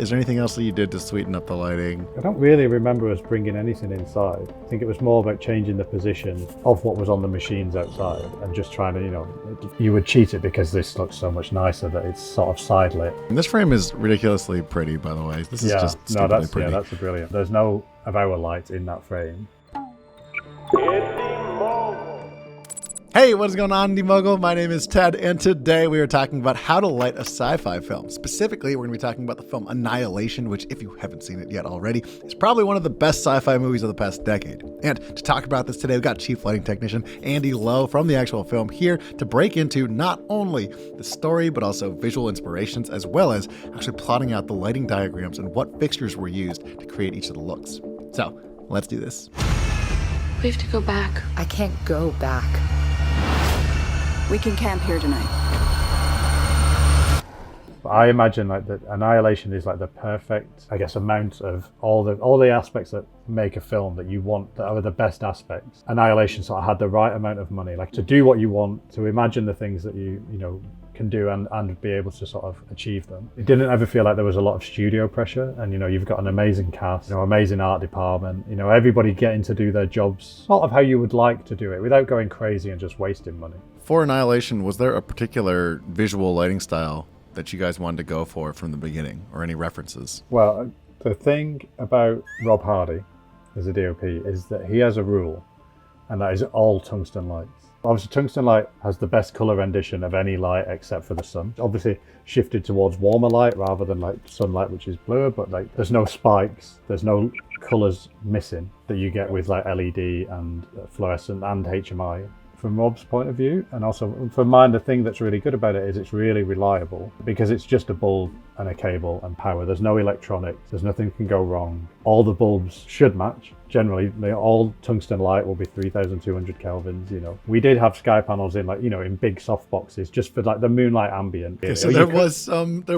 Is there anything else that you did to sweeten up the lighting? I don't really remember us bringing anything inside. I think it was more about changing the position of what was on the machines outside and just trying to, you would cheat it because this looks so much nicer that it's sort of side lit. And this frame is ridiculously pretty, by the way. This is just stupidly pretty. Yeah, that's brilliant. There's no of our light in that frame. Hey, what is going on, Andy Mogul? My name is Ted, and today we are talking about how to light a sci-fi film. Specifically, we're going to be talking about the film Annihilation, which, if you haven't seen it yet already, is probably one of the best sci-fi movies of the past decade. And to talk about this today, we've got Chief Lighting Technician Andy Lowe from the actual film here to break into not only the story, but also visual inspirations, as well as actually plotting out the lighting diagrams and what fixtures were used to create each of the looks. So, let's do this. We have to go back. I can't go back. We can camp here tonight. I imagine like the Annihilation is like the perfect, I guess, amount of all the aspects that make a film that you want, that are the best aspects. Annihilation sort of had the right amount of money, like to do what you want, to imagine the things that you can do and be able to sort of achieve them. It didn't ever feel like there was a lot of studio pressure, and you've got an amazing cast, amazing art department, everybody getting to do their jobs sort of how you would like to do it without going crazy and just wasting money. For Annihilation, was there a particular visual lighting style that you guys wanted to go for from the beginning, or any references? Well, the thing about Rob Hardy as a DOP is that he has a rule, and that is all tungsten lights. Obviously, tungsten light has the best color rendition of any light except for the sun. Obviously, shifted towards warmer light rather than like sunlight, which is bluer, but like there's no spikes, there's no colors missing that you get with like LED and fluorescent and HMI. From Rob's point of view, and also for mine, the thing that's really good about it is it's really reliable because it's just a bulb and a cable and power. There's no electronics, there's nothing can go wrong. All the bulbs should match. Generally, all tungsten light will be 3,200 kelvins. We did have sky panels in in big soft boxes just for like the moonlight ambient. Okay, so there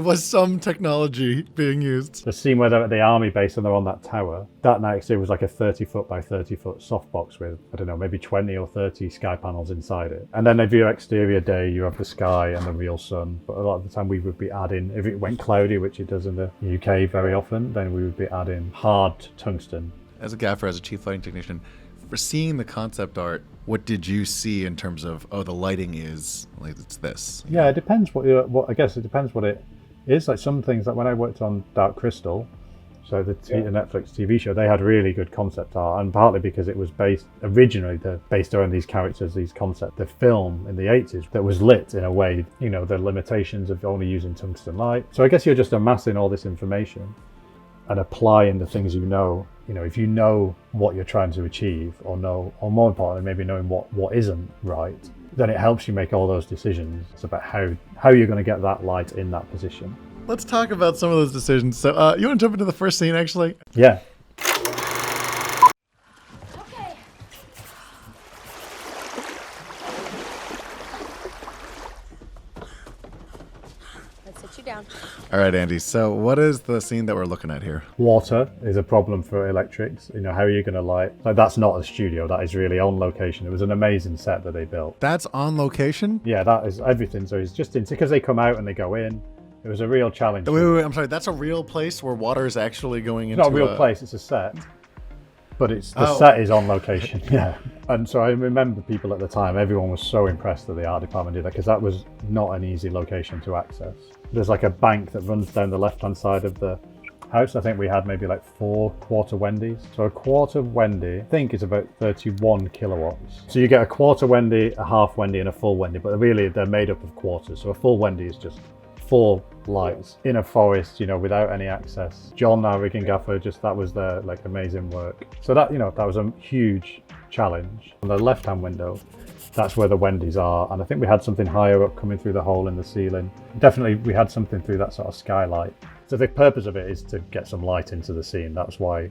was some technology being used. The scene where they're at the army base and they're on that tower, that night it was like a 30 foot by 30 foot soft box with, I don't know, maybe 20 or 30 sky panels inside it. And then if your exterior day, you have the sky and the real sun. But a lot of the time we would be adding, if it went cloudy, which it does in the UK very often, then we would be adding hard tungsten. As a gaffer, as a chief lighting technician, for seeing the concept art, what did you see in terms of, the lighting is like it's this? Yeah, it depends I guess it depends what it is. Like some things, like when I worked on Dark Crystal, so the Netflix TV show, they had really good concept art, and partly because it was originally based around these characters, these concepts. The film in the 80s that was lit in a way, the limitations of only using tungsten light. So I guess you're just amassing all this information and applying the things if you know what you're trying to achieve, or more importantly, maybe knowing what isn't right, then it helps you make all those decisions. It's about how you're going to get that light in that position. Let's talk about some of those decisions. So you want to jump into the first scene, actually? Yeah. Down. All right, Andy. So what is the scene that we're looking at here? Water is a problem for electrics. How are you going to light? Like, that's not a studio. That is really on location. It was an amazing set that they built. That's on location? Yeah, that is everything. So it's just because they come out and they go in. It was a real challenge. Wait, I'm sorry. That's a real place where water is actually going into. It's not a real place. It's a set. But the set is on location, yeah. And so I remember people at the time, everyone was so impressed that the art department did that, because that was not an easy location to access. There's like a bank that runs down the left-hand side of the house. I think we had maybe like 4 quarter Wendy's. So a quarter Wendy, I think, is about 31 kilowatts. So you get a quarter Wendy, a half Wendy, and a full Wendy, but really they're made up of quarters. So a full Wendy is just 4 lights in a forest, without any access. John, our rigging gaffer, that was their amazing work. So that was a huge challenge. On the left-hand window, that's where the Wendy's are, and I think we had something higher up coming through the hole in the ceiling. Definitely we had something through that sort of skylight. So the purpose of it is to get some light into the scene. That's why,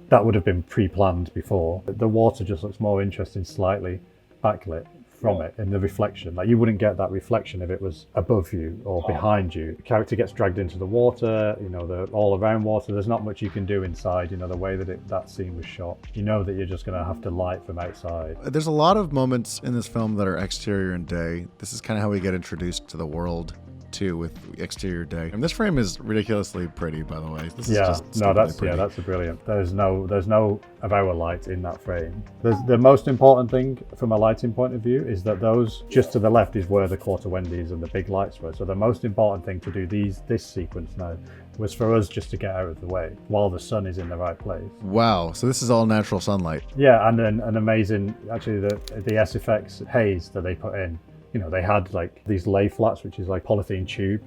that would have been pre-planned before. The water just looks more interesting, slightly backlit from it in the reflection. Like, you wouldn't get that reflection if it was above you or behind you. The character gets dragged into the water, the all around water. There's not much you can do inside, the way that scene was shot. That you're just going to have to light from outside. There's a lot of moments in this film that are exterior and day. This is kind of how we get introduced to the world too with exterior day. And this frame is ridiculously pretty, by the way. This is Yeah, just no, stupidly that's pretty. that's a brilliant. There's no of our light in that frame. The most important thing from a lighting point of view is that those just to the left is where the quarter Wendy's and the big lights were. So the most important thing to do this sequence now was for us just to get out of the way while the sun is in the right place. Wow, so this is all natural sunlight. Yeah, and then an amazing, actually the SFX haze that they put in. You know, they had like these lay flats, which is like polythene tube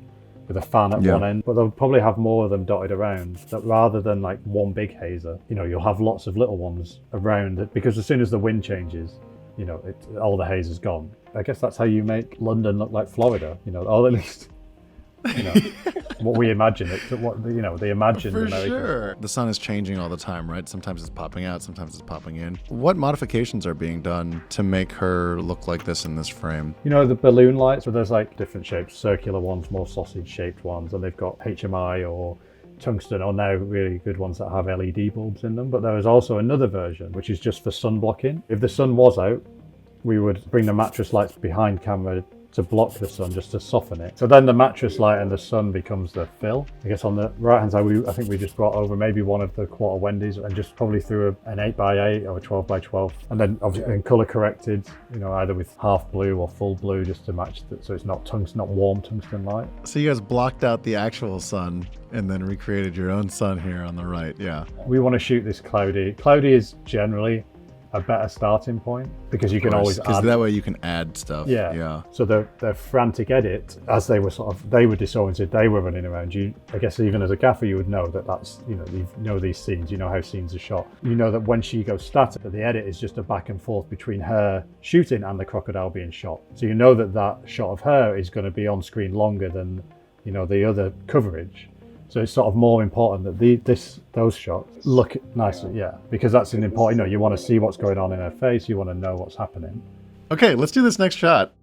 with a fan at one end, but they'll probably have more of them dotted around, that rather than like one big hazer, you know, you'll have lots of little ones around it, because as soon as the wind changes, you know, all the haze is gone. I guess that's how you make London look like Florida, you know, or at least, you know, what we imagine it, what, you know, they imagine For America. sure. The sun is changing all the time, right? Sometimes it's popping out, sometimes it's popping in. What modifications are being done to make her look like this in this frame? You know, the balloon lights, where there's like different shapes, circular ones, more sausage shaped ones, and they've got HMI or tungsten, or now really good ones that have LED bulbs in them. But there is also another version, which is just for sun blocking. If the sun was out, we would bring the mattress lights behind camera to block the sun, just to soften it. So then the mattress light and the sun becomes the fill. I guess on the right hand side, I think we just brought over maybe one of the quarter Wendy's and just probably threw an 8x8 or a 12x12, and then obviously color corrected, you know, either with half blue or full blue, just to match so it's not warm tungsten light. So you guys blocked out the actual sun and then recreated your own sun here on the right. Yeah. We want to shoot this cloudy. Cloudy is generally a better starting point, because you can always because add. that way you can add stuff. Yeah. So the frantic edit, as they were disoriented, they were running around. I guess even as a gaffer, you would know that's, you know these scenes, you know how scenes are shot. You know that when she goes static, that the edit is just a back and forth between her shooting and the crocodile being shot. So you know that shot of her is going to be on screen longer than, you know, the other coverage. So it's sort of more important that those shots look nicer, yeah, because that's an important, you know, you want to see what's going on in her face, you want to know what's happening. Okay, let's do this next shot.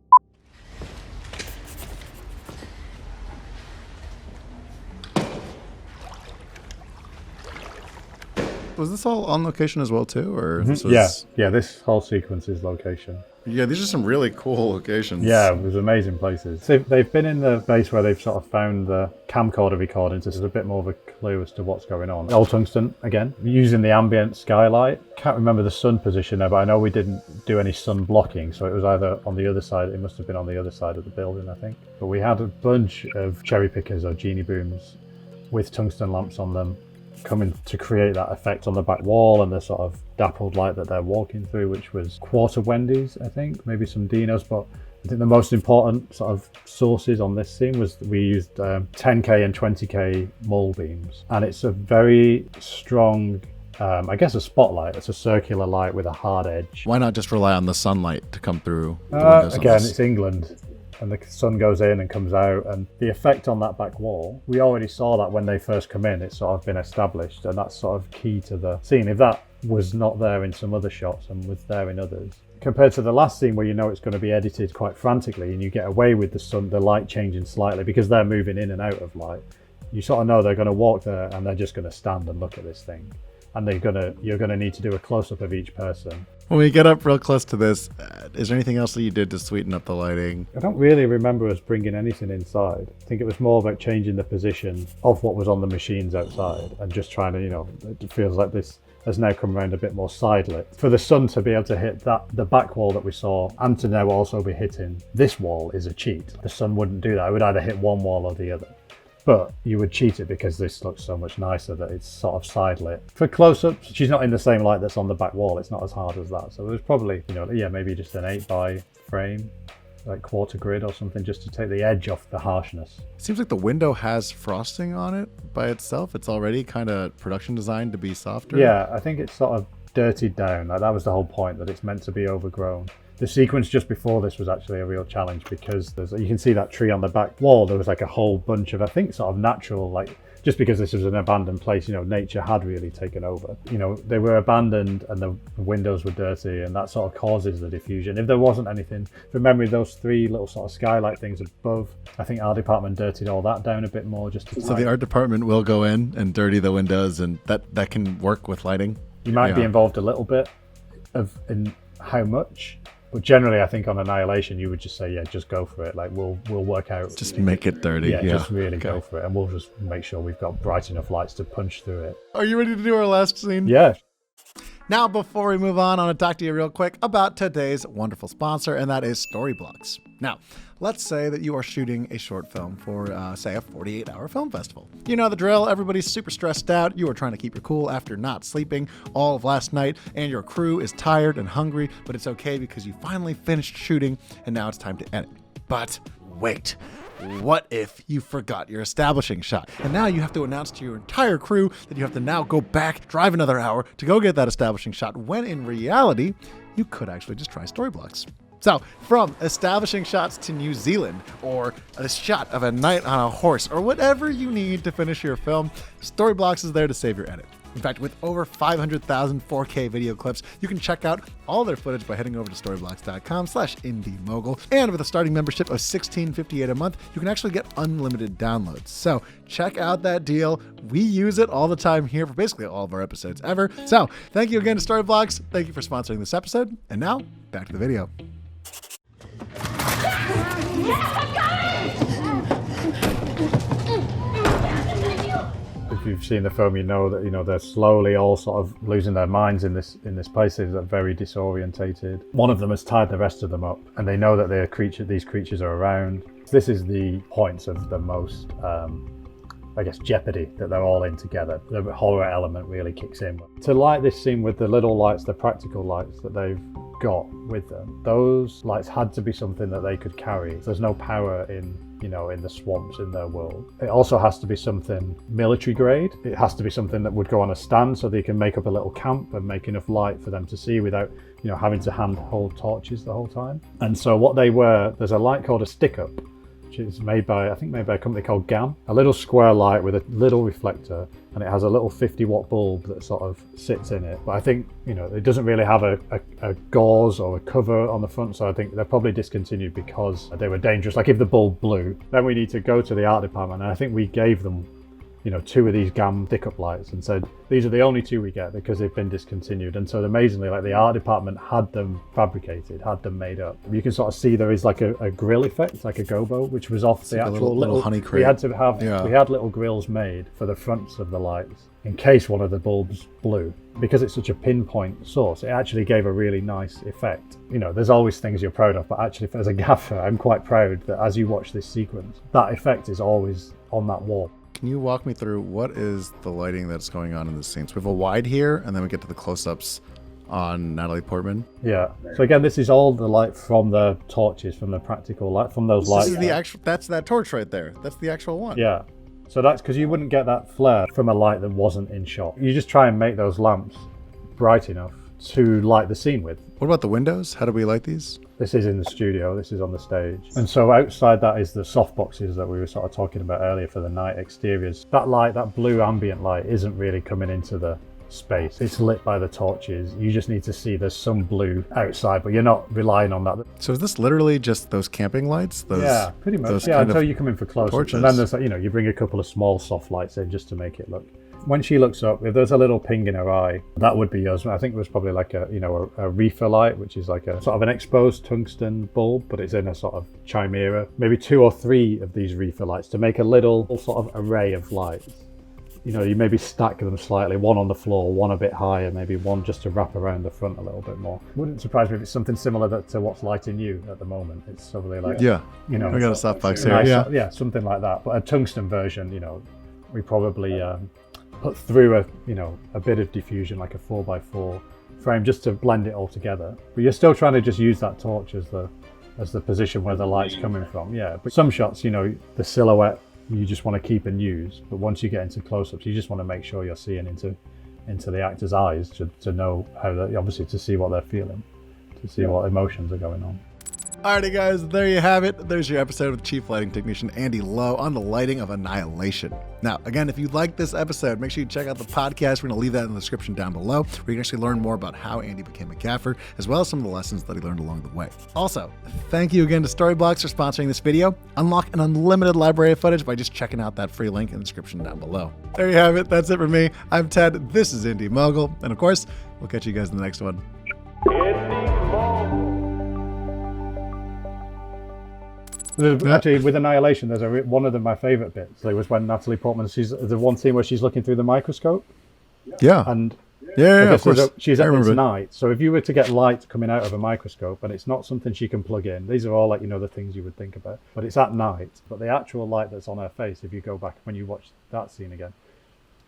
Was this all on location as well too, or this was... Yeah, this whole sequence is location. Yeah, these are some really cool locations. Yeah, it was amazing places. They've been in the base where they've sort of found the camcorder recordings. There's a bit more of a clue as to what's going on. Old tungsten, again, using the ambient skylight. Can't remember the sun position there, but I know we didn't do any sun blocking, so it was either on the other side, it must have been on the other side of the building, I think. But we had a bunch of cherry pickers or genie booms with tungsten lamps on them, coming to create that effect on the back wall and the sort of dappled light that they're walking through, which was quarter Wendy's, I think, maybe some Dinos. But I think the most important sort of sources on this scene was we used 10K and 20K mole beams, and it's a very strong, I guess, a spotlight. It's a circular light with a hard edge. Why not just rely on the sunlight to come through the windows on Again, this? it's England, and the sun goes in and comes out, and the effect on that back wall, we already saw that when they first come in. It's sort of been established, and that's sort of key to the scene. If that was not there in some other shots and was there in others, compared to the last scene where you know it's going to be edited quite frantically and you get away with the light changing slightly because they're moving in and out of light, you sort of know they're going to walk there and they're just going to stand and look at this thing, and you're going to need to do a close-up of each person. When we get up real close to this, is there anything else that you did to sweeten up the lighting? I don't really remember us bringing anything inside. I think it was more about changing the position of what was on the machines outside and just trying to, you know, it feels like this has now come around a bit more side lit. For the sun to be able to hit the back wall that we saw, and to now also be hitting this wall, is a cheat. The sun wouldn't do that. It would either hit one wall or the other. But you would cheat it because this looks so much nicer that it's sort of side lit. For close-ups, she's not in the same light that's on the back wall. It's not as hard as that. So it was probably, you know, yeah, maybe just an 8x frame, like quarter grid or something, just to take the edge off the harshness. It seems like the window has frosting on it by itself. It's already kind of production designed to be softer. Yeah, I think it's sort of dirtied down. Like, that was the whole point, that it's meant to be overgrown. The sequence just before this was actually a real challenge because you can see that tree on the back wall. There was like a whole bunch of, I think, sort of natural, like, just because this was an abandoned place, you know, nature had really taken over. You know, they were abandoned and the windows were dirty, and that sort of causes the diffusion. If there wasn't anything, from memory, those three little sort of skylight things above, I think our department dirtied all that down a bit more just to... So the art department will go in and dirty the windows, and that can work with lighting? You might be involved a little bit in how much, But generally, I think on Annihilation, you would just say, yeah, just go for it. Like, we'll work out. Just make it dirty. Yeah, just really go for it. And we'll just make sure we've got bright enough lights to punch through it. Are you ready to do our last scene? Yeah. Now, before we move on, I want to talk to you real quick about today's wonderful sponsor, and that is Storyblocks. Now, let's say that you are shooting a short film for, say, a 48-hour film festival. You know the drill. Everybody's super stressed out. You are trying to keep your cool after not sleeping all of last night, and your crew is tired and hungry, but it's okay because you finally finished shooting, and now it's time to edit. But wait. What if you forgot your establishing shot? And now you have to announce to your entire crew that you have to now go back, drive another hour to go get that establishing shot, when in reality, you could actually just try Storyblocks. So, from establishing shots to New Zealand, or a shot of a knight on a horse, or whatever you need to finish your film, Storyblocks is there to save your edit. In fact, with over 500,000 4K video clips, you can check out all their footage by heading over to storyblocks.com/IndieMogul. And with a starting membership of $16.58 a month, you can actually get unlimited downloads. So check out that deal. We use it all the time here for basically all of our episodes ever. So thank you again to Storyblocks. Thank you for sponsoring this episode. And now, back to the video. If you've seen the film, you know that they're slowly all sort of losing their minds in this place. They're very disorientated. One of them has tied the rest of them up, and they know that these creatures are around. This is the point of the most, jeopardy that they're all in together. The horror element really kicks in. To light this scene with the little lights, the practical lights that they've got with them, those lights had to be something that they could carry. There's no power in the swamps in their world. It also has to be something military grade. It has to be something that would go on a stand so they can make up a little camp and make enough light for them to see without, having to hold torches the whole time. And so what they were, there's a light called a stick-up, which is made by a company called GAM. A little square light with a little reflector, and it has a little 50-watt bulb that sort of sits in it. But I think, it doesn't really have a gauze or a cover on the front, so I think they're probably discontinued because they were dangerous. Like if the bulb blew, then we need to go to the art department, and I think we gave them, 2 of these GAM stick-up lights and said, these are the only 2 we get because they've been discontinued. And so amazingly, like the art department had them fabricated, had them made up. You can sort of see there is like a grill effect, like a gobo, which was off the actual little honey crate. We had to have, we had little grills made for the fronts of the lights in case one of the bulbs blew. Because it's such a pinpoint source, it actually gave a really nice effect. There's always things you're proud of, but actually as a gaffer, I'm quite proud that as you watch this sequence, that effect is always on that wall. Can you walk me through what is the lighting that's going on in this scene? So we have a wide here, and then we get to the close-ups on Natalie Portman. Yeah. So again, this is all the light from the torches, from the practical light, from those lights. This is the actual. That's that torch right there. That's the actual one. Yeah. So that's because you wouldn't get that flare from a light that wasn't in shot. You just try and make those lamps bright enough to light the scene with. What about the windows? How do we light these? This is in the studio, this is on the stage. And so outside that is the soft boxes that we were sort of talking about earlier for the night exteriors. That light, that blue ambient light, isn't really coming into the space. It's lit by the torches. You just need to see there's some blue outside, but you're not relying on that. So is this literally just those camping lights? Yeah, pretty much. Yeah, until you come in for close-ups. And then there's, you bring a couple of small soft lights in just to make it look. When she looks up, if there's a little ping in her eye, that would be yours. I think it was probably like a reefer light, which is like a sort of an exposed tungsten bulb, but it's in a sort of chimera. Maybe 2 or 3 of these reefer lights to make a little sort of array of lights. You maybe stack them slightly, one on the floor, one a bit higher, maybe one just to wrap around the front a little bit more. Wouldn't surprise me if it's something similar to what's lighting you at the moment. It's probably like, we got a softbox here. Nice, yeah, something like that. But a tungsten version, we probably put through a bit of diffusion, like a 4x4 frame, just to blend it all together. But you're still trying to just use that torch as the position where the light's coming from. Yeah, but some shots, the silhouette you just want to keep and use, but once you get into close-ups, you just want to make sure you're seeing into the actor's eyes to know how they, obviously, to see what they're feeling, to see what emotions are going on. Alrighty guys, there you have it. There's your episode with Chief Lighting Technician Andy Lowe on the lighting of Annihilation. Now, again, if you like this episode, make sure you check out the podcast. We're going to leave that in the description down below, where you can actually learn more about how Andy became a gaffer, as well as some of the lessons that he learned along the way. Also, thank you again to Storyblocks for sponsoring this video. Unlock an unlimited library of footage by just checking out that free link in the description down below. There you have it. That's it for me. I'm Ted. This is Indie Mogul. And of course, we'll catch you guys in the next one. Indie Mogul. Actually, with Annihilation, there's one of my favourite bits. It was when Natalie Portman, she's the one scene where she's looking through the microscope. Yeah. And yeah, of course. She's at it's night. So if you were to get light coming out of a microscope, and it's not something she can plug in, these are all like, the things you would think about. But it's at night. But the actual light that's on her face, if you go back when you watch that scene again,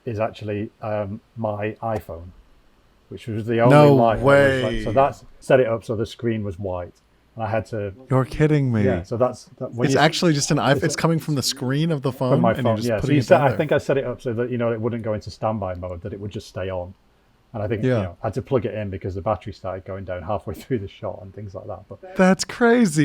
is actually my iPhone, which was the only light. No way. So that's set it up so the screen was white. And I had to. You're kidding me. Yeah. So it's actually just an iPhone. It's coming from the screen of the phone. From my and phone. You're just Yeah. so I think I set it up so that it wouldn't go into standby mode, that it would just stay on. And I think I had to plug it in because the battery started going down halfway through the shot and things like that. But that's crazy.